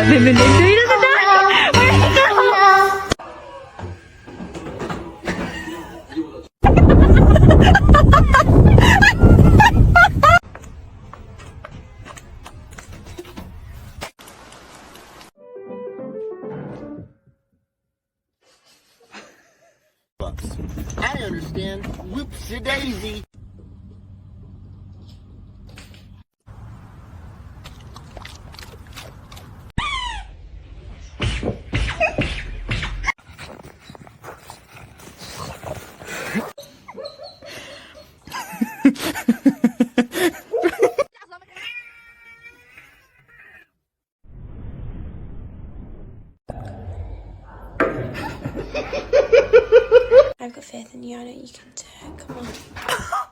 I understand. Whoopsie daisy. I've got faith in you. I know you can do it. Come on.